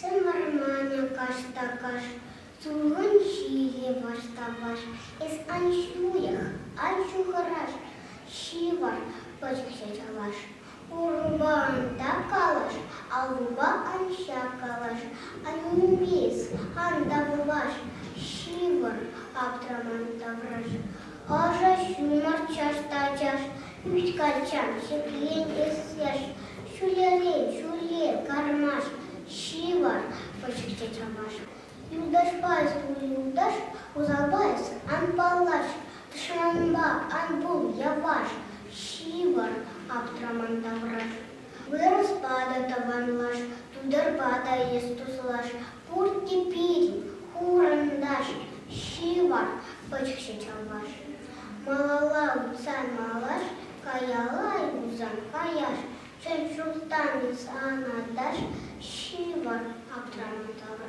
Семарманя каш-такаш, Сугунчили ваш-табаш, Ес анчуях, анчухараш, Шивар, почксячалаш, Урбан такалаш, Алуба анщакалаш, Анубис, андавлаш, Шивар, аптрамантавраш, Ажа шумар чаш-тачаш, Ючкачам, шеклен эсяш, Шуле, кармаш, Шивар, почксячалаш. Юлдаш пайсту юлдаш, узалбайс, анпалаш, Тшамба, анбул, яваш, Шивар, аптрамантавраш. Вырос пада таванлаш, тудер пада естуслаш, Пурти пири, хурандаш, Шивар, почксячалаш. Малала уцан малаш, Каяла юзан каяш, Чен шултан ис анадаш, Шивар, аптрамантавраш.